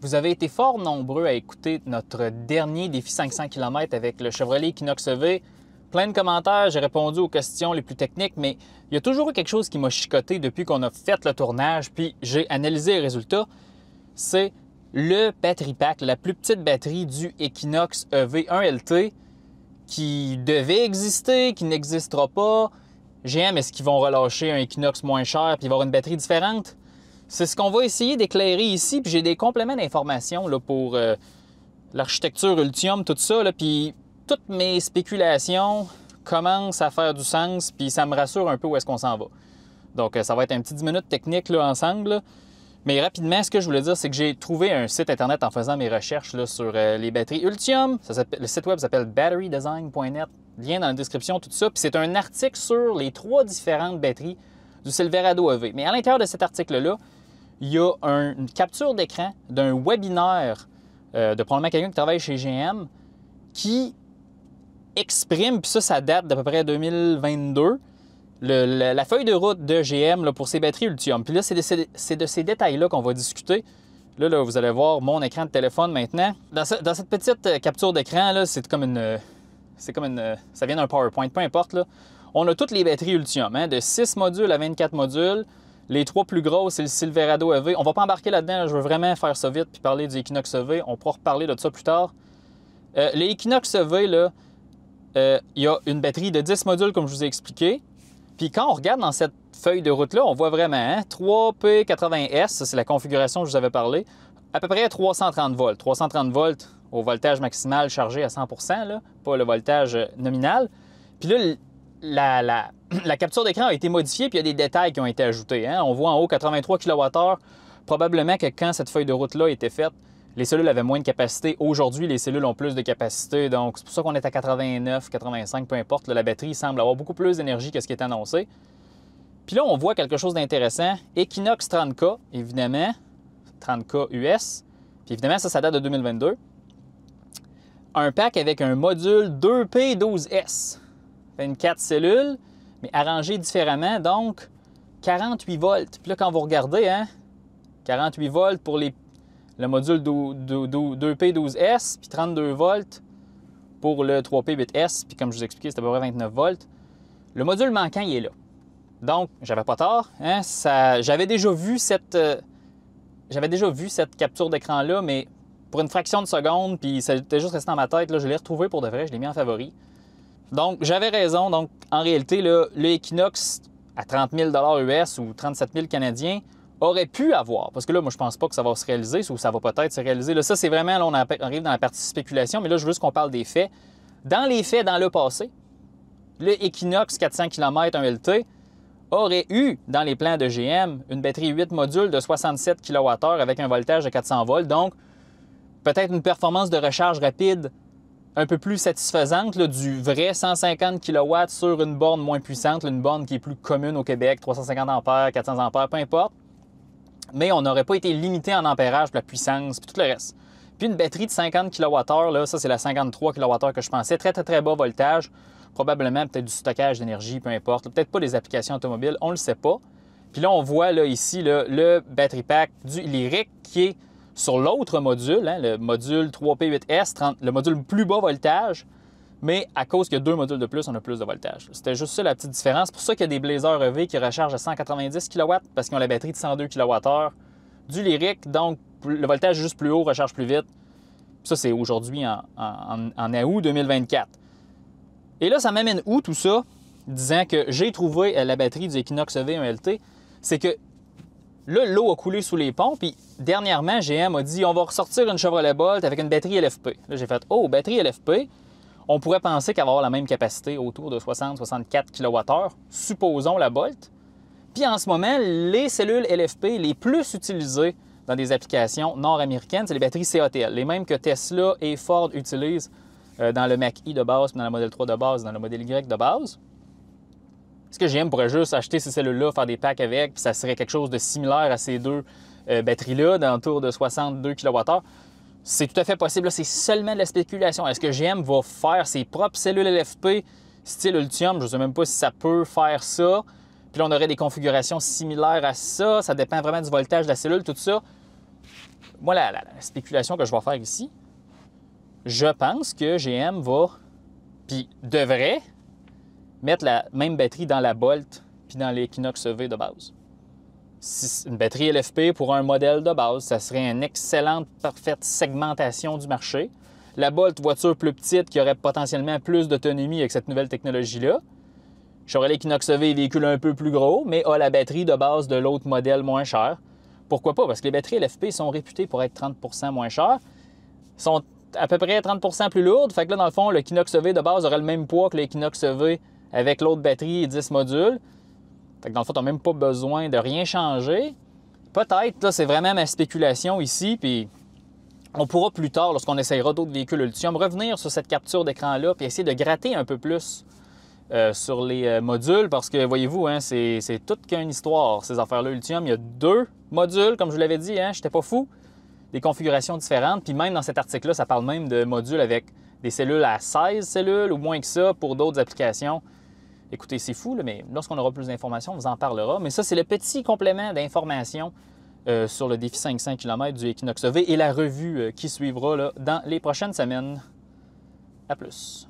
Vous avez été fort nombreux à écouter notre dernier défi 500 km avec le Chevrolet Equinox EV. Plein de commentaires, j'ai répondu aux questions les plus techniques, mais il y a toujours eu quelque chose qui m'a chicoté depuis qu'on a fait le tournage, puis j'ai analysé les résultats. C'est le battery pack, la plus petite batterie du Equinox EV 1LT qui devait exister, qui n'existera pas. GM, est-ce qu'ils vont relâcher un Equinox moins cher puis il va y avoir une batterie différente? C'est ce qu'on va essayer d'éclairer ici, puis j'ai des compléments d'informations pour l'architecture Ultium, tout ça, puis toutes mes spéculations commencent à faire du sens, puis ça me rassure un peu où est-ce qu'on s'en va. Donc, ça va être un petit 10 minutes technique là, ensemble. Là. Mais rapidement, ce que je voulais dire, c'est que j'ai trouvé un site Internet en faisant mes recherches là, sur les batteries Ultium. Le site web s'appelle batterydesign.net. Lien dans la description, tout ça. Puis c'est un article sur les 3 différentes batteries du Silverado EV. Mais à l'intérieur de cet article-là, il y a une capture d'écran d'un webinaire de probablement quelqu'un qui travaille chez GM qui exprime, puis ça date d'à peu près 2022, la feuille de route de GM là, pour ses batteries Ultium. Puis là, c'est de ces détails-là qu'on va discuter. Là, vous allez voir mon écran de téléphone maintenant. Dans cette petite capture d'écran, c'est comme une... ça vient d'un PowerPoint, peu importe. Là. On a toutes les batteries Ultium, de 6 modules à 24 modules. Les 3 plus grosses, c'est le Silverado EV. On ne va pas embarquer là-dedans, là, je veux vraiment faire ça vite puis parler du Equinox EV. On pourra reparler de ça plus tard. Les Equinox EV, là, il y a une batterie de 10 modules, comme je vous ai expliqué. Puis quand on regarde dans cette feuille de route-là, on voit vraiment 3P80S, ça c'est la configuration que je vous avais parlé, à peu près 330 volts. 330 volts au voltage maximal chargé à 100%, là, pas le voltage nominal. Puis là, la capture d'écran a été modifiée, puis il y a des détails qui ont été ajoutés. On voit en haut 83 kWh. Probablement que quand cette feuille de route-là a été faite, les cellules avaient moins de capacité. Aujourd'hui, les cellules ont plus de capacité, donc c'est pour ça qu'on est à 89, 85, peu importe. Là, la batterie semble avoir beaucoup plus d'énergie que ce qui est annoncé. Puis là, on voit quelque chose d'intéressant. Equinox 30K, évidemment, 30K US. Puis évidemment, ça date de 2022. Un pack avec un module 2P12S. 24 cellules, mais arrangées différemment, donc 48 volts. Puis là, quand vous regardez, 48 volts pour le module 2P12S, puis 32 volts pour le 3P8S, puis comme je vous ai expliqué, c'est à peu près 29 volts. Le module manquant, il est là. Donc, j'avais pas tort. J'avais déjà vu cette capture d'écran-là, mais pour une fraction de seconde, puis ça était juste resté dans ma tête. Là, je l'ai retrouvé pour de vrai, je l'ai mis en favori. Donc, j'avais raison. Donc, en réalité, là, le Equinox à 30 000 US ou 37 000 Canadiens aurait pu avoir. Parce que là, moi, je pense pas que ça va se réaliser ou ça va peut-être se réaliser. Là, ça, c'est vraiment, là, on arrive dans la partie spéculation, mais là, je veux juste qu'on parle des faits. Dans les faits, dans le passé, le Equinox 400 km 1LT aurait eu, dans les plans de GM, une batterie 8 modules de 67 kWh avec un voltage de 400 volts. Donc, peut-être une performance de recharge rapide un peu plus satisfaisante là, du vrai 150 kW sur une borne moins puissante, là, une borne qui est plus commune au Québec, 350 A, 400 A, peu importe. Mais on n'aurait pas été limité en ampérage pour la puissance, puis tout le reste. Puis une batterie de 50 kWh, là, ça c'est la 53 kWh que je pensais, très très très bas voltage, probablement peut-être du stockage d'énergie, peu importe, peut-être pas des applications automobiles, on ne le sait pas. Puis là, on voit là, ici là, le battery pack du Lyric qui est sur l'autre module, le module 3P8S, le module plus bas voltage, mais à cause qu'il y a 2 modules de plus, on a plus de voltage. C'était juste ça la petite différence. C'est pour ça qu'il y a des Blazer EV qui rechargent à 190 kW parce qu'ils ont la batterie de 102 kWh du Lyric, donc le voltage est juste plus haut, recharge plus vite. Puis ça, c'est aujourd'hui en août 2024. Et là, ça m'amène où tout ça? Disant que j'ai trouvé la batterie du Equinox EV 1LT, c'est que là, l'eau a coulé sous les ponts, puis dernièrement, GM a dit on va ressortir une Chevrolet Bolt avec une batterie LFP. Là, j'ai fait oh, batterie LFP, on pourrait penser qu'elle va avoir la même capacité autour de 60-64 kWh, supposons la Bolt. Puis en ce moment, les cellules LFP les plus utilisées dans des applications nord-américaines, c'est les batteries CATL, les mêmes que Tesla et Ford utilisent dans le Mach-E de base, puis dans le Model 3 de base, dans le Model Y de base. Est-ce que GM pourrait juste acheter ces cellules-là, faire des packs avec, puis ça serait quelque chose de similaire à ces deux batteries-là, d'entour de 62 kWh? C'est tout à fait possible. C'est seulement de la spéculation. Est-ce que GM va faire ses propres cellules LFP style Ultium? Je ne sais même pas si ça peut faire ça. Puis là, on aurait des configurations similaires à ça. Ça dépend vraiment du voltage de la cellule, tout ça. moi, la spéculation que je vais faire ici, je pense que GM va, puis devrait, mettre la même batterie dans la Bolt puis dans l'Equinox EV de base. Une batterie LFP pour un modèle de base, ça serait une excellente, parfaite segmentation du marché. La Bolt, voiture plus petite qui aurait potentiellement plus d'autonomie avec cette nouvelle technologie-là. Chevrolet Equinox EV, véhicule un peu plus gros, mais a la batterie de base de l'autre modèle moins cher. Pourquoi pas? Parce que les batteries LFP sont réputées pour être 30 % moins chères. Sont à peu près 30 % plus lourdes. Fait que là, dans le fond, le Equinox EV de base aurait le même poids que l'Equinox EV avec l'autre batterie et 10 modules. Fait que dans le fond, tu n'as même pas besoin de rien changer. Peut-être, là, c'est vraiment ma spéculation ici, puis on pourra plus tard, lorsqu'on essayera d'autres véhicules Ultium, revenir sur cette capture d'écran-là puis essayer de gratter un peu plus sur les modules, parce que, voyez-vous, hein, c'est toute qu'une histoire, ces affaires-là Ultium. Il y a 2 modules, comme je vous l'avais dit, hein, j'étais pas fou, des configurations différentes, puis même dans cet article-là, ça parle même de modules avec des cellules à 16 cellules ou moins que ça pour d'autres applications. Écoutez, c'est fou, là, mais lorsqu'on aura plus d'informations, on vous en parlera. Mais ça, c'est le petit complément d'informations sur le défi 500 km du Equinox EV et la revue qui suivra là, dans les prochaines semaines. À plus.